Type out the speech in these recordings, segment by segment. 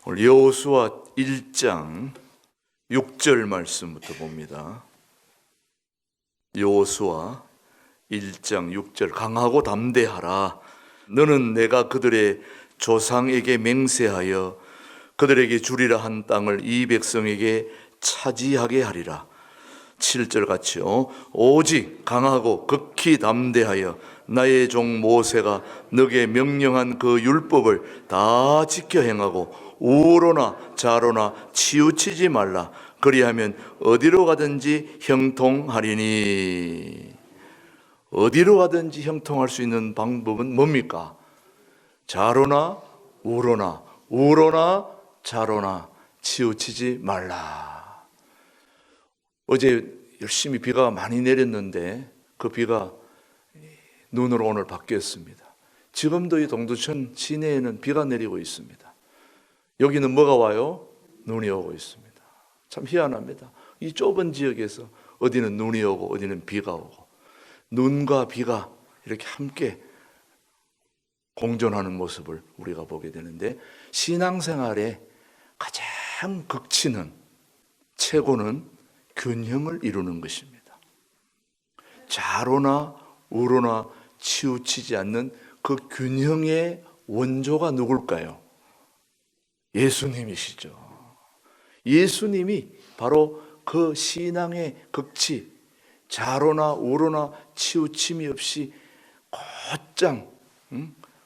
오늘 여호수아 1장 6절 말씀부터 봅니다. 여호수아 1장 6절 강하고 담대하라. 너는 내가 그들의 조상에게 맹세하여 그들에게 주리라 한 땅을 이 백성에게 차지하게 하리라. 7절 같이요. 오직 강하고 극히 담대하여 나의 종 모세가 너게 명령한 그 율법을 다 지켜 행하고 우로나 좌로나 치우치지 말라. 그리하면 어디로 가든지 형통하리니. 어디로 가든지 형통할 수 있는 방법은 뭡니까? 좌로나 우로나, 우로나 좌로나 치우치지 말라. 어제 열심히 비가 많이 내렸는데 그 비가 눈으로 오늘 바뀌었습니다. 지금도 이 동두천 시내에는 비가 내리고 있습니다. 여기는 뭐가 와요? 눈이 오고 있습니다. 참 희한합니다. 이 좁은 지역에서 어디는 눈이 오고 어디는 비가 오고, 눈과 비가 이렇게 함께 공존하는 모습을 우리가 보게 되는데, 신앙생활에 가장 극치는 최고는 균형을 이루는 것입니다. 좌로나 우로나 치우치지 않는 그 균형의 원조가 누굴까요? 예수님이시죠. 예수님이 바로 그 신앙의 극치, 좌로나 우로나 치우침이 없이 곧장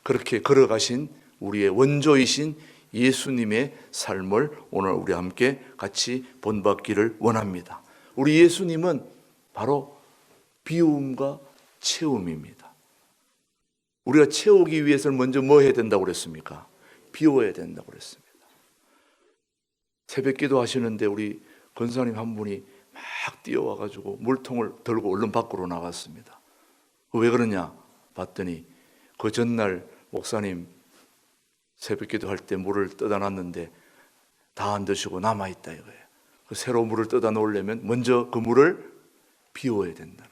그렇게 걸어가신 우리의 원조이신 예수님의 삶을 오늘 우리 함께 같이 본받기를 원합니다. 우리 예수님은 바로 비움과 채움입니다. 우리가 채우기 위해서는 먼저 뭐 해야 된다고 그랬습니까? 비워야 된다고 그랬습니다. 새벽 기도 하시는데 우리 권사님 한 분이 막 뛰어와가지고 물통을 들고 얼른 밖으로 나갔습니다. 왜 그러냐 봤더니 그 전날 목사님 새벽 기도 할 때 물을 떠다 놨는데 다 안 드시고 남아있다 이거예요. 그 새로 물을 떠다 놓으려면 먼저 그 물을 비워야 된다는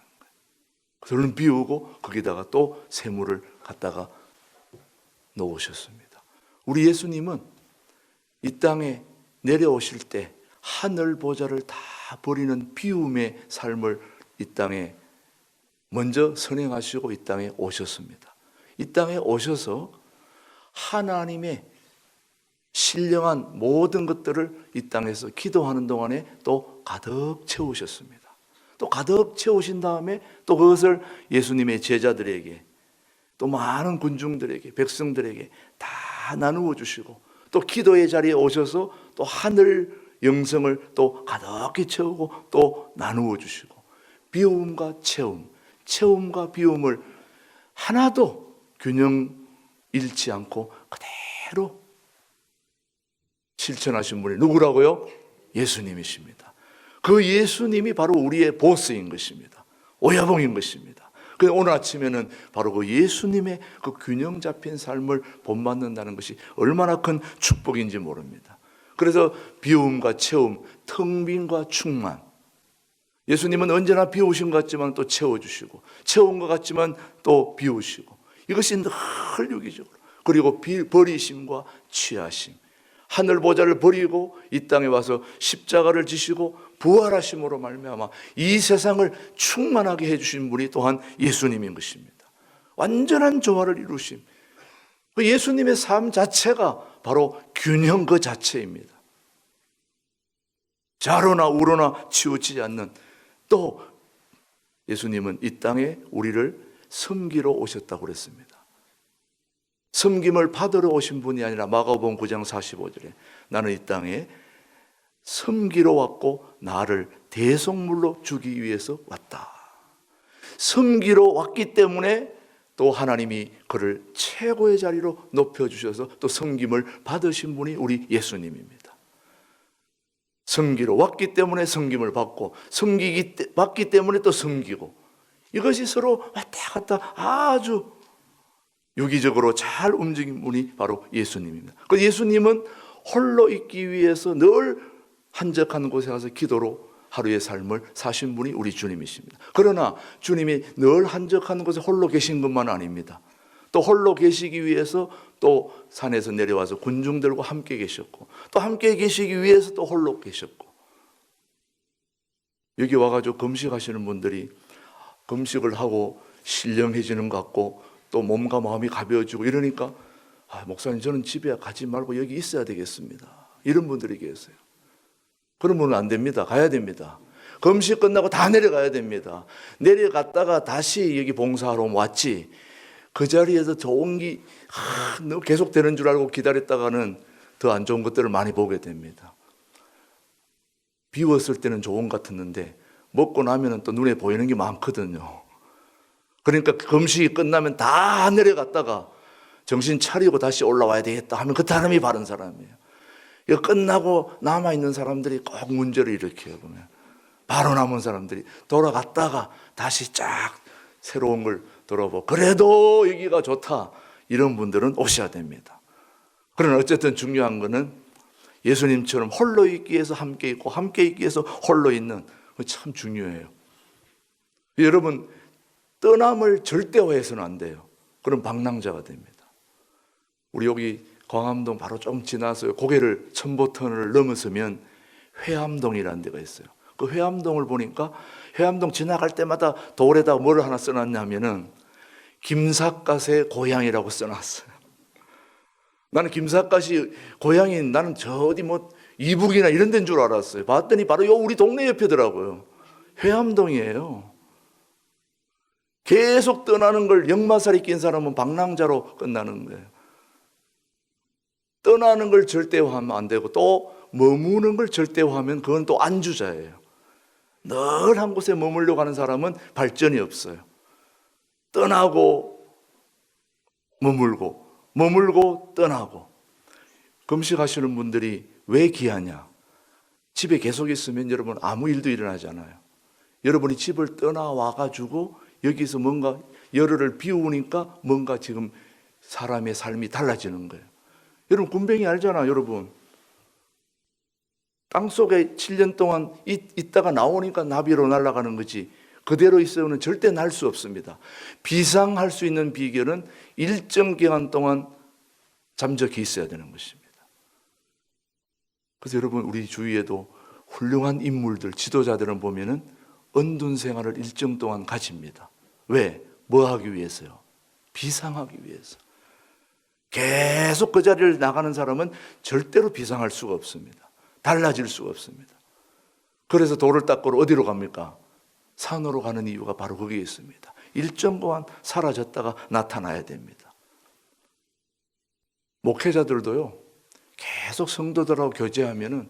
거예요. 얼른 비우고 거기다가 또 새 물을 갖다가 놓으셨습니다. 우리 예수님은 이 땅에 내려오실 때 하늘 보좌를 다 버리는 비움의 삶을 이 땅에 먼저 선행하시고 이 땅에 오셨습니다. 이 땅에 오셔서 하나님의 신령한 모든 것들을 이 땅에서 기도하는 동안에 또 가득 채우셨습니다. 또 가득 채우신 다음에 또 그것을 예수님의 제자들에게, 또 많은 군중들에게, 백성들에게 다 나누어 주시고, 또 기도의 자리에 오셔서 또 하늘 영성을 또 가득히 채우고 또 나누어 주시고, 비움과 채움, 채움과 비움을 하나도 균형 잃지 않고 그대로 실천하신 분이 누구라고요? 예수님이십니다. 그 예수님이 바로 우리의 보스인 것입니다. 오야봉인 것입니다. 그래서 오늘 아침에는 바로 그 예수님의 그 균형 잡힌 삶을 본받는다는 것이 얼마나 큰 축복인지 모릅니다. 그래서 비움과 채움, 텅 빈과 충만. 예수님은 언제나 비우신 것 같지만 또 채워주시고, 채운 것 같지만 또 비우시고, 이것이 늘 유기적으로. 그리고 버리심과 취하심. 하늘 보좌를 버리고 이 땅에 와서 십자가를 지시고 부활하심으로 말미암아 이 세상을 충만하게 해주신 분이 또한 예수님인 것입니다. 완전한 조화를 이루심. 그 예수님의 삶 자체가 바로 균형 그 자체입니다. 좌로나 우로나 치우치지 않는, 또 예수님은 이 땅에 우리를 섬기러 오셨다고 그랬습니다. 섬김을 받으러 오신 분이 아니라 마가복음 9장 45절에 나는 이 땅에 섬기러 왔고 나를 대속물로 주기 위해서 왔다. 섬기러 왔기 때문에 또 하나님이 그를 최고의 자리로 높여주셔서 또 섬김을 받으신 분이 우리 예수님입니다. 섬기러 왔기 때문에 섬김을 받고, 받기 때문에 또 섬기고, 이것이 서로 왔다 갔다 아주 유기적으로 잘 움직인 분이 바로 예수님입니다. 그 예수님은 홀로 있기 위해서 늘 한적한 곳에 가서 기도로 하루의 삶을 사신 분이 우리 주님이십니다. 그러나 주님이 늘 한적한 곳에 홀로 계신 것만 아닙니다. 또 홀로 계시기 위해서 또 산에서 내려와서 군중들과 함께 계셨고, 또 함께 계시기 위해서 또 홀로 계셨고, 여기 와가지고 금식하시는 분들이 금식을 하고 신령해지는 것 같고 또 몸과 마음이 가벼워지고 이러니까 목사님 저는 집에 가지 말고 여기 있어야 되겠습니다, 이런 분들이 계세요. 그러면 안 됩니다. 가야 됩니다. 금식 끝나고 다 내려가야 됩니다. 내려갔다가 다시 여기 봉사하러 왔지, 그 자리에서 좋은 게 계속 되는 줄 알고 기다렸다가는 더 안 좋은 것들을 많이 보게 됩니다. 비웠을 때는 좋은 것 같았는데 먹고 나면 또 눈에 보이는 게 많거든요. 그러니까 금식이 끝나면 다 내려갔다가 정신 차리고 다시 올라와야 되겠다 하면 그 사람이 바른 사람이에요. 이거 끝나고 남아있는 사람들이 꼭 문제를 일으켜요. 보면 바로 남은 사람들이 돌아갔다가 다시 쫙 새로운 걸 돌아보고 그래도 여기가 좋다, 이런 분들은 오셔야 됩니다. 그러나 어쨌든 중요한 거는 예수님처럼 홀로 있기 위해서 함께 있고 함께 있기 위해서 홀로 있는, 참 중요해요. 여러분, 떠남을 절대화해서는 안 돼요. 그럼 방랑자가 됩니다. 우리 여기 광암동 바로 좀 지나서 고개를 천보터널을 넘어서면 회암동이라는 데가 있어요. 그 회암동을 보니까 회암동 지나갈 때마다 돌에다가 뭘 하나 써놨냐면은 김삿갓의 고향이라고 써놨어요. 나는 김삿갓이 고향이, 나는 저 어디 뭐 이북이나 이런 데인 줄 알았어요. 봤더니 바로 요 우리 동네 옆에더라고요. 회암동이에요. 계속 떠나는 걸 역마살이 낀 사람은 방랑자로 끝나는 거예요. 떠나는 걸 절대화하면 안 되고 또 머무는 걸 절대화하면 그건 또 안주자예요. 늘 한 곳에 머물려고 하는 사람은 발전이 없어요. 떠나고 머물고 머물고 떠나고. 금식하시는 분들이 왜 귀하냐? 집에 계속 있으면 여러분 아무 일도 일어나지 않아요. 여러분이 집을 떠나와가지고 여기서 뭔가 열흘을 비우니까 뭔가 지금 사람의 삶이 달라지는 거예요. 여러분 군뱅이 알잖아. 여러분 땅속에 7년 동안 있다가 나오니까 나비로 날아가는 거지, 그대로 있으면 절대 날 수 없습니다. 비상할 수 있는 비결은 일정 기간 동안 잠적해 있어야 되는 것입니다. 그래서 여러분 우리 주위에도 훌륭한 인물들, 지도자들을 보면은 은둔 생활을 일정 동안 가집니다. 왜? 뭐 하기 위해서요? 비상하기 위해서. 계속 그 자리를 나가는 사람은 절대로 비상할 수가 없습니다. 달라질 수가 없습니다. 그래서 돌을 닦으러 어디로 갑니까? 산으로 가는 이유가 바로 거기에 있습니다. 일정 동안 사라졌다가 나타나야 됩니다. 목회자들도요, 계속 성도들하고 교제하면은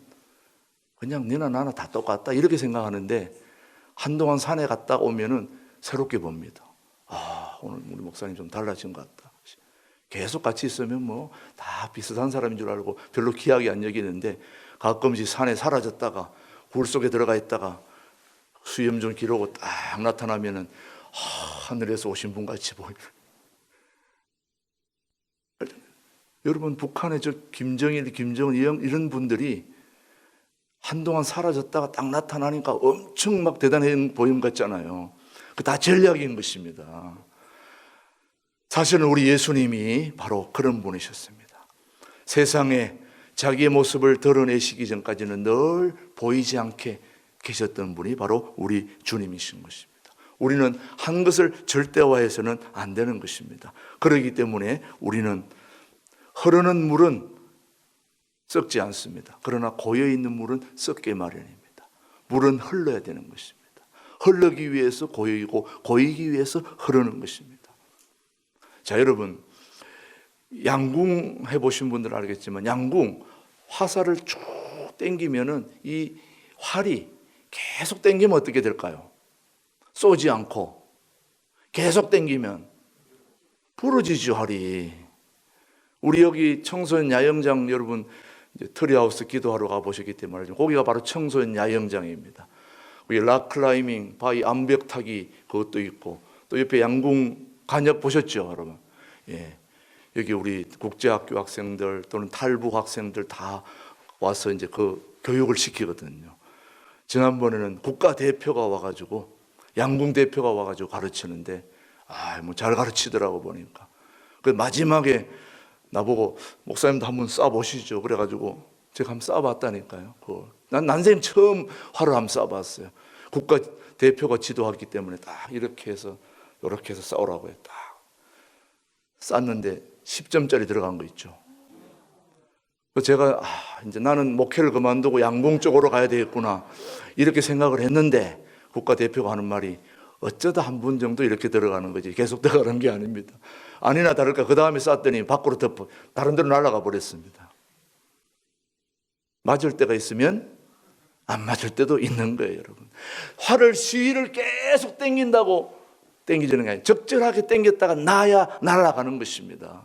그냥 너나 나나 다 똑같다 이렇게 생각하는데 한동안 산에 갔다 오면은 새롭게 봅니다. 오늘 우리 목사님 좀 달라진 것 같다. 계속 같이 있으면 뭐 다 비슷한 사람인 줄 알고 별로 귀하게 안 여기는데 가끔씩 산에 사라졌다가 굴 속에 들어가 있다가 수염 좀 기르고 딱 나타나면은 하늘에서 오신 분 같이 보이는. 여러분 북한의 저 김정일, 김정은 이런 분들이 한동안 사라졌다가 딱 나타나니까 엄청 막 대단해 보임 같잖아요. 그 다 전략인 것입니다. 사실은 우리 예수님이 바로 그런 분이셨습니다. 세상에 자기의 모습을 드러내시기 전까지는 늘 보이지 않게 계셨던 분이 바로 우리 주님이신 것입니다. 우리는 한 것을 절대화해서는 안 되는 것입니다. 그렇기 때문에 우리는 흐르는 물은 썩지 않습니다. 그러나 고여있는 물은 썩게 마련입니다. 물은 흘러야 되는 것입니다. 흐르기 위해서 고이고 고이기 위해서 흐르는 것입니다. 자, 여러분 양궁 해보신 분들은 알겠지만 양궁 화살을 쭉 당기면은 이 활이 계속 당기면 어떻게 될까요? 쏘지 않고 계속 당기면 부러지죠, 활이. 우리 여기 청소년 야영장 여러분 이제 트리하우스 기도하러 가보셨기 때문에 알죠. 거기가 바로 청소년 야영장입니다. 여기 락클라이밍, 바위 암벽 타기 그것도 있고 또 옆에 양궁 간역 보셨죠, 여러분? 예. 여기 우리 국제학교 학생들 또는 탈북 학생들 다 와서 이제 그 교육을 시키거든요. 지난번에는 국가 대표가 와가지고 양궁 대표가 와가지고 가르치는데 뭐 잘 가르치더라고 보니까. 그 마지막에 나보고 목사님도 한번 쏴보시죠. 그래가지고 제가 한번 쏴봤다니까요. 난 난생 처음 활을 한번 쏴봤어요. 국가 대표가 지도하기 때문에 딱 이렇게 해서 싸우라고 했다. 쐈는데 10점짜리 들어간 거 있죠. 제가 이제 나는 목회를 그만두고 양봉 쪽으로 가야 되겠구나 이렇게 생각을 했는데 국가 대표가 하는 말이 어쩌다 한 분 정도 이렇게 들어가는 거지 계속 들어가는 게 아닙니다. 아니나 다를까 그 다음에 쐈더니 밖으로 덮어 다른 데로 날아가 버렸습니다. 맞을 때가 있으면 안 맞을 때도 있는 거예요, 여러분. 활을 시위를 계속 땡긴다고 땡기지는 게 아니에요. 적절하게 땡겼다가 나야 날아가는 것입니다.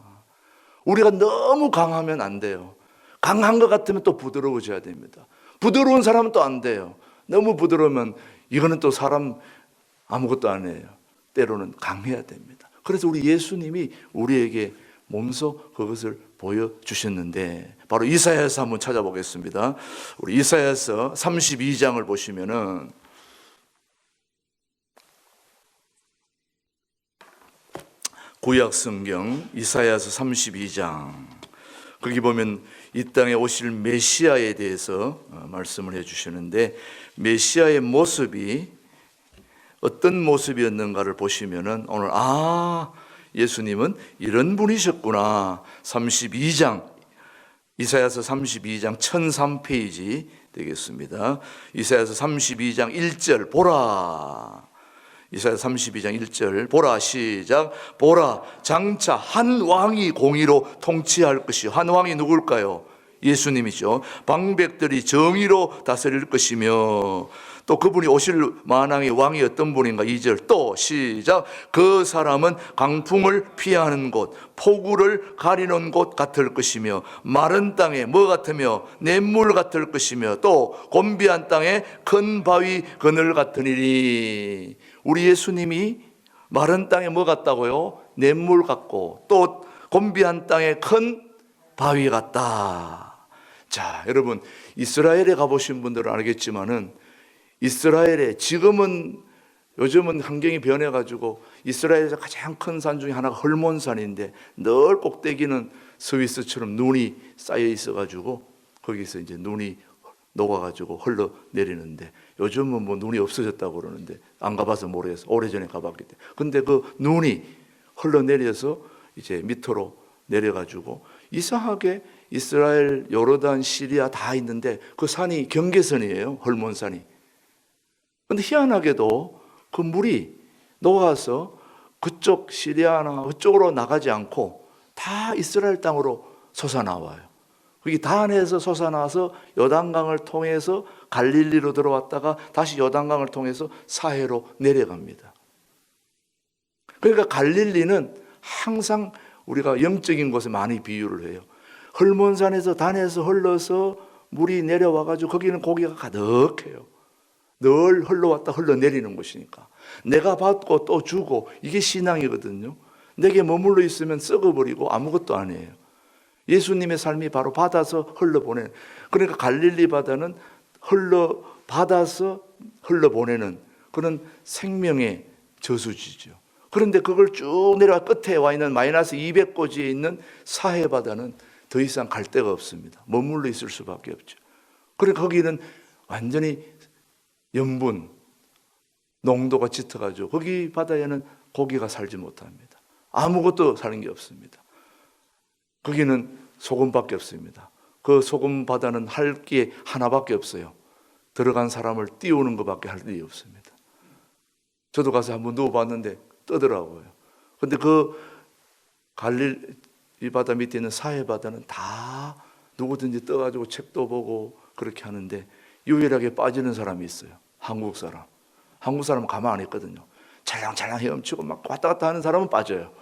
우리가 너무 강하면 안 돼요. 강한 것 같으면 또 부드러워져야 됩니다. 부드러운 사람은 또 안 돼요. 너무 부드러우면 이거는 또 사람 아무것도 안 해요. 때로는 강해야 됩니다. 그래서 우리 예수님이 우리에게 몸소 그것을 보여주셨는데 바로 이사야서 한번 찾아보겠습니다. 우리 이사야서 32장을 보시면은 구약 성경 이사야서 32장 거기 보면 이 땅에 오실 메시아에 대해서 말씀을 해주시는데 메시아의 모습이 어떤 모습이었는가를 보시면은 오늘 예수님은 이런 분이셨구나. 32장 이사야서 32장 1003페이지 되겠습니다. 이사야서 32장 1절 보라. 이사야서 32장 1절 보라 시작. 보라 장차 한 왕이 공의로 통치할 것이요. 한 왕이 누굴까요? 예수님이죠. 방백들이 정의로 다스릴 것이며 또 그분이 오실 만왕의 왕이 어떤 분인가? 2절 또 시작. 그 사람은 강풍을 피하는 곳 폭우를 가리는 곳 같을 것이며 마른 땅에 뭐 같으며 냇물 같을 것이며 또 곤비한 땅에 큰 바위 그늘 같으니리. 우리 예수님이 마른 땅에 뭐 같다고요? 냇물 같고 또 곤비한 땅에 큰 바위 같다. 자, 여러분 이스라엘에 가보신 분들은 알겠지만은 이스라엘에 요즘은 환경이 변해가지고 이스라엘에서 가장 큰 산 중에 하나가 헐몬산인데 늘 꼭대기는 스위스처럼 눈이 쌓여 있어가지고 거기서 이제 눈이 녹아가지고 흘러 내리는데 요즘은 뭐 눈이 없어졌다고 그러는데 안 가봐서 모르겠어. 오래전에 가봤기 때문에. 근데 그 눈이 흘러 내려서 이제 밑으로 내려가지고 이상하게 이스라엘, 요르단, 시리아 다 있는데 그 산이 경계선이에요. 헐몬산이. 근데 희한하게도 그 물이 녹아서 그쪽 시리아나 그쪽으로 나가지 않고 다 이스라엘 땅으로 솟아나와요. 그게 단에서 솟아나서 요단강을 통해서 갈릴리로 들어왔다가 다시 요단강을 통해서 사해로 내려갑니다. 그러니까 갈릴리는 항상 우리가 영적인 곳에 많이 비유를 해요. 헐몬산에서 단에서 흘러서 물이 내려와가지고 거기는 고기가 가득해요. 늘 흘러왔다 흘러내리는 곳이니까 내가 받고 또 주고 이게 신앙이거든요. 내게 머물러 있으면 썩어버리고 아무것도 안 해요. 예수님의 삶이 바로 받아서 흘러보내는, 그러니까 갈릴리 바다는 받아서 흘러보내는 그런 생명의 저수지죠. 그런데 그걸 쭉 내려와 끝에 와 있는 마이너스 200고지에 있는 사해 바다는 더 이상 갈 데가 없습니다. 머물러 있을 수밖에 없죠. 그러니까 거기는 완전히 염분, 농도가 짙어가지고 거기 바다에는 고기가 살지 못합니다. 아무것도 사는 게 없습니다. 거기는 소금밖에 없습니다. 그 소금 바다는 할 게 하나밖에 없어요. 들어간 사람을 띄우는 것밖에 할 일이 없습니다. 저도 가서 한번 누워봤는데 떠더라고요. 근데 그 갈릴리 바다 밑에 있는 사해 바다는 다 누구든지 떠가지고 책도 보고 그렇게 하는데 유일하게 빠지는 사람이 있어요. 한국 사람. 한국 사람은 가만 안 있거든요. 찰랑찰랑 헤엄치고 막 왔다 갔다 하는 사람은 빠져요.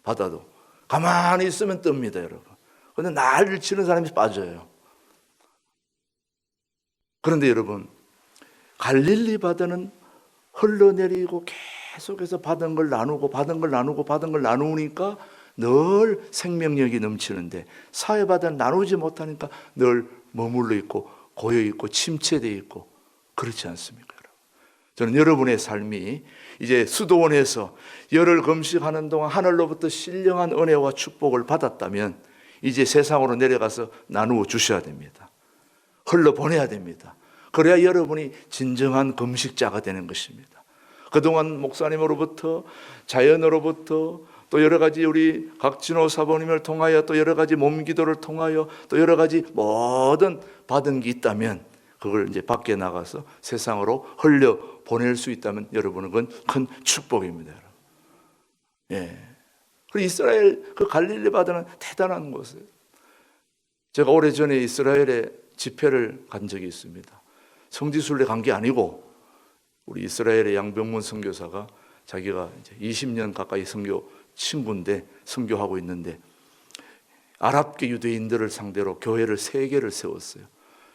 바다도. 가만히 있으면 뜹니다, 여러분. 그런데 난리를 치는 사람이 빠져요. 그런데 여러분, 갈릴리 바다는 흘러내리고 계속해서 받은 걸 나누고 받은 걸 나누고 받은 걸 나누니까 늘 생명력이 넘치는데 사해 바다는 나누지 못하니까 늘 머물러 있고 고여 있고 침체되어 있고 그렇지 않습니까, 여러분? 저는 여러분의 삶이 이제 수도원에서 열흘 금식하는 동안 하늘로부터 신령한 은혜와 축복을 받았다면 이제 세상으로 내려가서 나누어 주셔야 됩니다. 흘러보내야 됩니다. 그래야 여러분이 진정한 금식자가 되는 것입니다. 그동안 목사님으로부터, 자연으로부터, 또 여러 가지 우리 각진호 사모님을 통하여, 또 여러 가지 몸기도를 통하여, 또 여러 가지 모든 받은 게 있다면 그걸 이제 밖에 나가서 세상으로 흘려 보낼 수 있다면 여러분은 그건 큰 축복입니다. 예. 그리고 이스라엘 그 갈릴리 바다는 대단한 곳이에요. 제가 오래전에 이스라엘에 집회를 간 적이 있습니다. 성지순례 간 게 아니고 우리 이스라엘의 양병문 선교사가 자기가 이제 20년 가까이 선교 친구인데 선교하고 있는데 아랍계 유대인들을 상대로 교회를 3개를 세웠어요.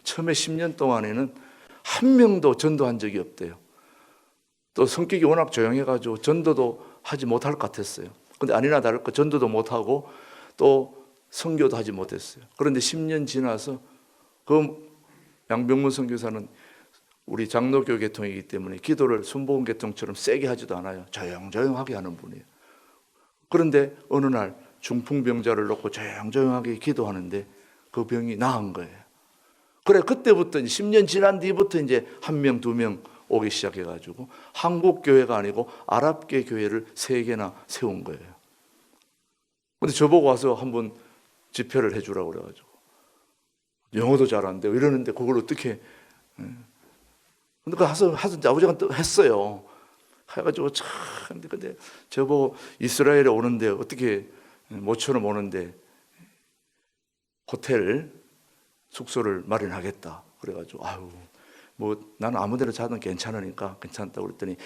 처음에 10년 동안에는 한 명도 전도한 적이 없대요. 또 성격이 워낙 조용해가지고 전도도 하지 못할 것 같았어요. 근데 아니나 다를까 전도도 못하고 또 선교도 하지 못했어요. 그런데 10년 지나서 그 양병문 선교사는 우리 장로교 계통이기 때문에 기도를 순복음 계통처럼 세게 하지도 않아요. 조용조용하게 하는 분이에요. 그런데 어느 날 중풍병자를 놓고 조용조용하게 기도하는데 그 병이 나은 거예요. 그래, 그때부터 10년 지난 뒤부터 이제 1명, 2명 오기 시작해가지고 한국 교회가 아니고 아랍계 교회를 3개나 세운 거예요. 근데 저보고 와서 한번 집회를 해주라고 그래가지고 영어도 잘하는데 이러는데 그걸 어떻게? 근데 하서 아버지가 또 했어요. 해가지고 참 근데 저보고 이스라엘에 오는데 어떻게 모처럼 오는데 호텔 숙소를 마련하겠다. 그래가지고 아유 뭐 나는 아무데나 자든 괜찮으니까 괜찮다 그랬더니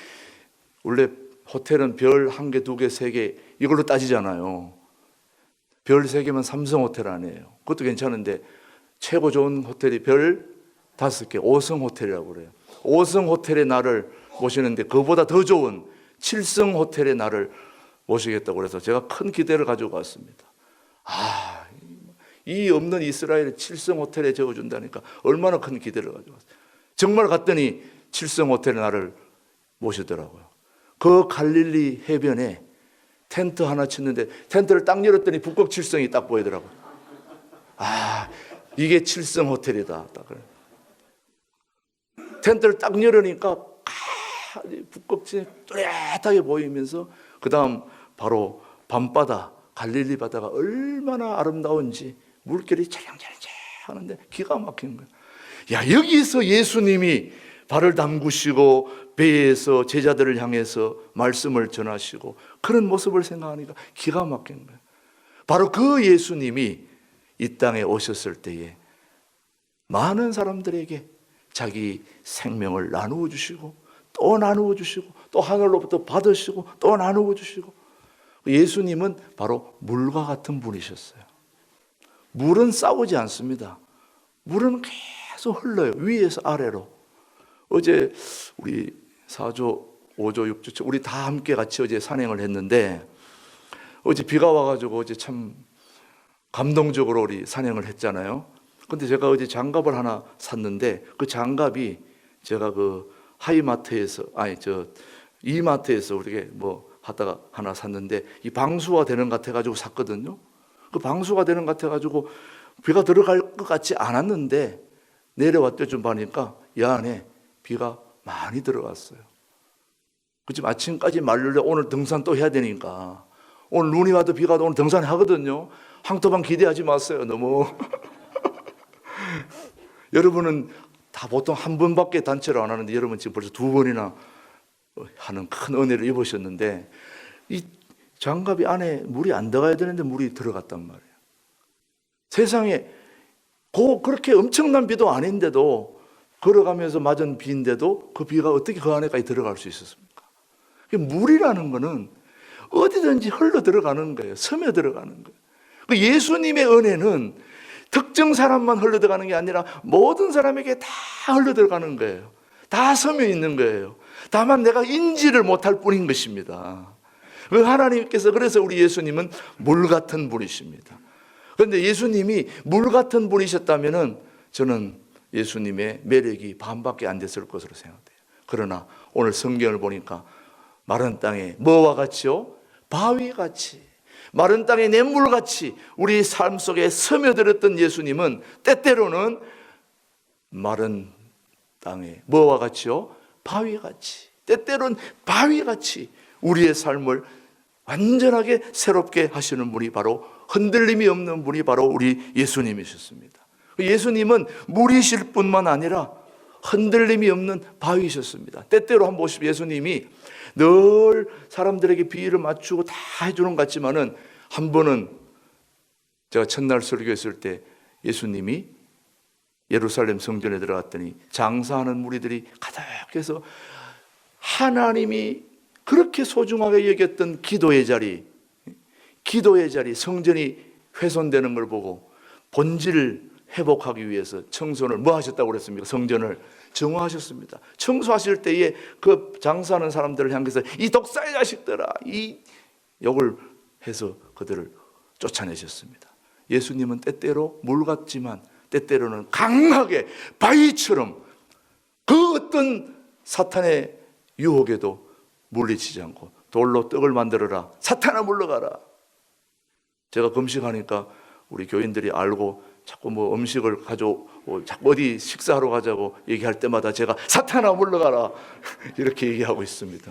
원래 호텔은 별 1개, 2개, 3개 이걸로 따지잖아요. 별 3개면 삼성 호텔 아니에요. 그것도 괜찮은데 최고 좋은 호텔이 별 5개 5성 호텔이라고 그래요. 5성 호텔의 나를 모시는데 그보다 더 좋은 7성 호텔의 나를 모시겠다고 그래서 제가 큰 기대를 가지고 왔습니다. 이 없는 이스라엘의 7성 호텔에 적어준다니까 얼마나 큰 기대를 가지고 왔어요. 정말 갔더니 7성 호텔의 나를 모시더라고요. 그 갈릴리 해변에 텐트 하나 쳤는데 텐트를 딱 열었더니 북극 7성이 딱 보이더라고요. 이게 7성 호텔이다. 딱 그래. 텐트를 딱 열으니까 북극이 뚜렷하게 보이면서 그 다음 바로 밤바다 갈릴리 바다가 얼마나 아름다운지 물결이 차량차량 하는데 기가 막힌 거예요. 야, 여기서 예수님이 발을 담그시고 배에서 제자들을 향해서 말씀을 전하시고 그런 모습을 생각하니까 기가 막힌 거예요. 바로 그 예수님이 이 땅에 오셨을 때에 많은 사람들에게 자기 생명을 나누어 주시고 또 나누어 주시고 또 하늘로부터 받으시고 또 나누어 주시고 예수님은 바로 물과 같은 분이셨어요. 물은 싸우지 않습니다. 물은 계속 흘러요. 위에서 아래로. 어제 우리 4조, 5조, 6조 우리 다 함께 같이 어제 산행을 했는데 어제 비가 와가지고 어제 참 감동적으로 우리 산행을 했잖아요. 근데 제가 어제 장갑을 하나 샀는데 그 장갑이 제가 그 하이마트에서 이마트에서 우리가 뭐 하다가 하나 샀는데 이 방수가 되는 것 같아가지고 샀거든요. 그 방수가 되는 것 같아가지고 비가 들어갈 것 같지 않았는데 내려왔더니 좀 보니까 이 안에 비가 많이 들어갔어요. 그치 아침까지 말르려 오늘 등산 또 해야 되니까 오늘 눈이 와도 비가 와도 오늘 등산 하거든요. 항토방 기대하지 마세요. 너무 여러분은 다 보통 한 번밖에 단체를 안 하는데 여러분 지금 벌써 2번이나 하는 큰 은혜를 입으셨는데 이 장갑이 안에 물이 안 들어가야 되는데 물이 들어갔단 말이에요. 세상에 그렇게 엄청난 비도 아닌데도 걸어가면서 맞은 비인데도 그 비가 어떻게 그 안에까지 들어갈 수 있었습니까? 물이라는 거는 어디든지 흘러 들어가는 거예요. 스며 들어가는 거예요. 그 예수님의 은혜는 특정 사람만 흘러 들어가는 게 아니라 모든 사람에게 다 흘러 들어가는 거예요. 다 스며 있는 거예요. 다만 내가 인지를 못할 뿐인 것입니다. 하나님께서 그래서 우리 예수님은 물 같은 분이십니다. 그런데 예수님이 물 같은 분이셨다면 저는 예수님의 매력이 반밖에 안 됐을 것으로 생각돼요. 그러나 오늘 성경을 보니까 마른 땅에 뭐와 같이요? 바위같이, 마른 땅에 냇물같이 우리 삶 속에 스며들었던 예수님은 때때로는 마른 땅에 뭐와 같이요? 바위같이, 때때로는 바위같이 우리의 삶을 완전하게 새롭게 하시는 분이 바로, 흔들림이 없는 분이 바로 우리 예수님이셨습니다. 예수님은 물이실 뿐만 아니라 흔들림이 없는 바위이셨습니다. 때때로 한번 보시면 예수님이 늘 사람들에게 비위를 맞추고 다 해주는 것 같지만은, 한 번은 제가 첫날 설교했을 때 예수님이 예루살렘 성전에 들어갔더니 장사하는 무리들이 가득해서 하나님이 그렇게 소중하게 여겼던 기도의 자리, 성전이 훼손되는 걸 보고 본질을 회복하기 위해서 청소를 뭐 하셨다고 그랬습니까? 성전을 정화하셨습니다. 청소하실 때에 그 장사하는 사람들을 향해서 이 독사의 자식들아, 이 욕을 해서 그들을 쫓아내셨습니다. 예수님은 때때로 물 같지만 때때로는 강하게 바위처럼 그 어떤 사탄의 유혹에도 물리치지 않고, 돌로 떡을 만들어라, 사탄아 물러가라. 제가 금식하니까 우리 교인들이 알고 자꾸 뭐 음식을 가져오고 자꾸 어디 식사하러 가자고 얘기할 때마다 제가 사탄아 물러가라 이렇게 얘기하고 있습니다.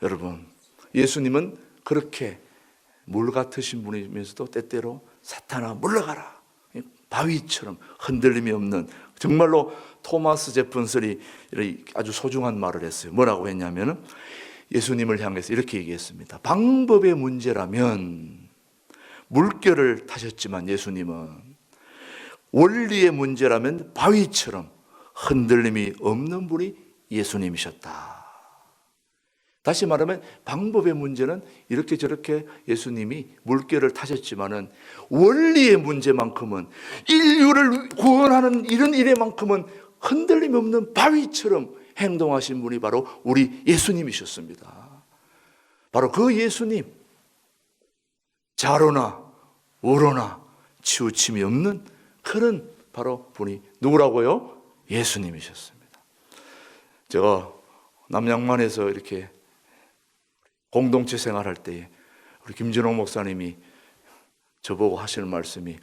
여러분, 예수님은 그렇게 물 같으신 분이면서도 때때로 사탄아 물러가라, 바위처럼 흔들림이 없는, 정말로 토마스 제픈설이 아주 소중한 말을 했어요. 뭐라고 했냐면 예수님을 향해서 이렇게 얘기했습니다. 방법의 문제라면 물결을 타셨지만 예수님은 원리의 문제라면 바위처럼 흔들림이 없는 분이 예수님이셨다. 다시 말하면 방법의 문제는 이렇게 저렇게 예수님이 물결을 타셨지만은 원리의 문제만큼은, 인류를 구원하는 이런 일에만큼은 흔들림 없는 바위처럼 행동하신 분이 바로 우리 예수님이셨습니다. 바로 그 예수님, 좌로나 우로나 치우침이 없는 그런 바로 분이 누구라고요? 예수님이셨습니다. 제가 남양만에서 이렇게 공동체 생활할 때에 우리 김준홍 목사님이 저보고 하시는 말씀이,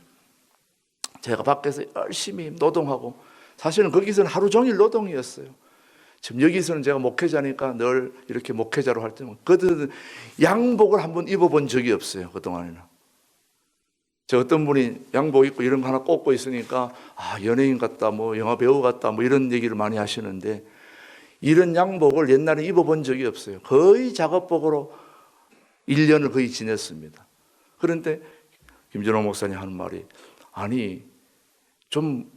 제가 밖에서 열심히 노동하고, 사실은 거기서는 하루 종일 노동이었어요. 지금 여기서는 제가 목회자니까 늘 이렇게 목회자로 할 때는 그들은 양복을 한번 입어본 적이 없어요. 그동안에는. 저 어떤 분이 양복 입고 이런 거 하나 꽂고 있으니까 연예인 같다, 뭐 영화 배우 같다, 뭐 이런 얘기를 많이 하시는데, 이런 양복을 옛날에 입어본 적이 없어요. 거의 작업복으로 1년을 거의 지냈습니다. 그런데 김준호 목사님 하는 말이, 아니 좀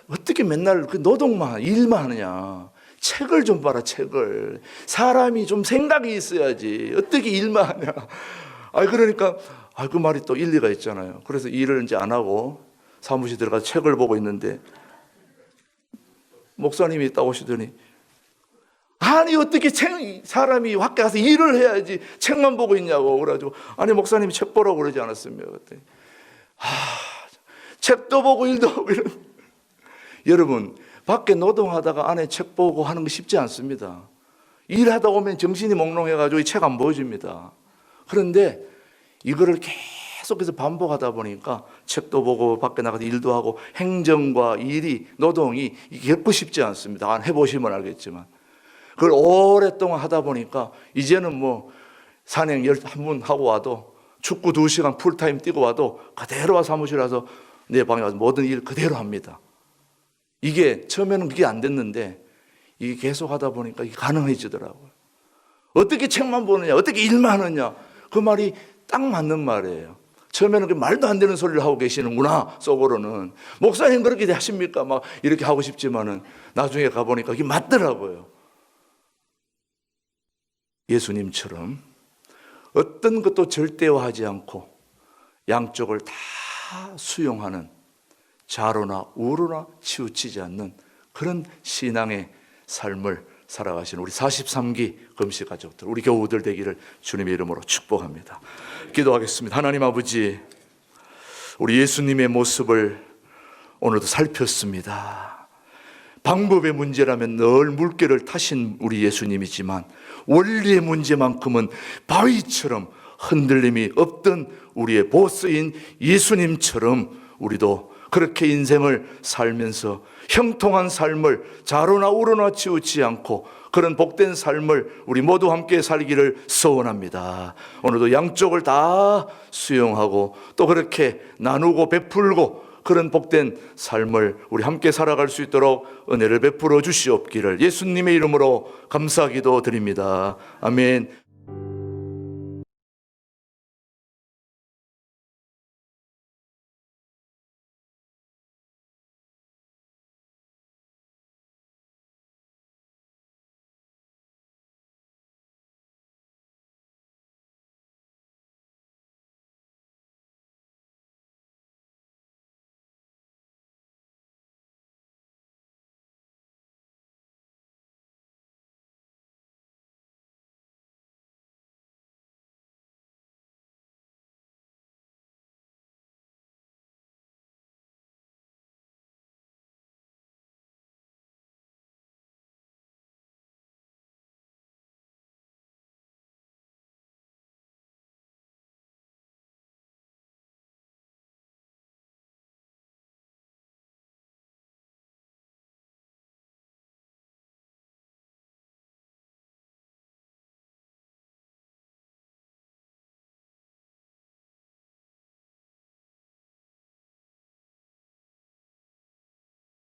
어떻게 맨날 그 노동만 일만 하느냐, 책을 좀 봐라, 책을. 사람이 좀 생각이 있어야지 어떻게 일만 하냐. 그러니까 그 말이 또 일리가 있잖아요. 그래서 일을 이제 안 하고 사무실 들어가서 책을 보고 있는데 목사님이 딱 오시더니, 아니 어떻게 사람이 밖에 가서 일을 해야지 책만 보고 있냐고. 그래가지고 아니 목사님이 책 보라고 그러지 않았습니까? 그랬더니 책도 보고 일도 하고 이런. 여러분, 밖에 노동하다가 안에 책 보고 하는 거 쉽지 않습니다. 일하다 오면 정신이 몽롱해가지고 이 책 안 보여줍니다. 그런데 이거를 계속해서 반복하다 보니까 책도 보고 밖에 나가서 일도 하고 행정과 일이, 노동이 결코 쉽지 않습니다. 해보시면 알겠지만. 그걸 오랫동안 하다 보니까 이제는 뭐 산행 11번 하고 와도, 축구 2시간 풀타임 뛰고 와도 그대로 와 사무실 와서 내 방에 와서 모든 일 그대로 합니다. 이게 처음에는 그게 안 됐는데 이게 계속 하다 보니까 이게 가능해지더라고요. 어떻게 책만 보느냐, 어떻게 일만 하느냐, 그 말이 딱 맞는 말이에요. 처음에는 그 말도 안 되는 소리를 하고 계시는구나, 속으로는. 목사님 그렇게 하십니까? 막 이렇게 하고 싶지만은 나중에 가보니까 이게 맞더라고요. 예수님처럼 어떤 것도 절대화하지 않고 양쪽을 다 수용하는, 좌로나 우로나 치우치지 않는 그런 신앙의 삶을 살아가시는 우리 43기 금식 가족들, 우리 교우들 되기를 주님의 이름으로 축복합니다. 기도하겠습니다. 하나님 아버지, 우리 예수님의 모습을 오늘도 살폈습니다. 방법의 문제라면 늘 물결을 타신 우리 예수님이지만 원리의 문제만큼은 바위처럼 흔들림이 없던 우리의 보스인 예수님처럼 우리도 그렇게 인생을 살면서 형통한 삶을 좌로나 우로나 치우치 않고 그런 복된 삶을 우리 모두 함께 살기를 소원합니다. 오늘도 양쪽을 다 수용하고 또 그렇게 나누고 베풀고 그런 복된 삶을 우리 함께 살아갈 수 있도록 은혜를 베풀어 주시옵기를 예수님의 이름으로 감사기도 드립니다. 아멘.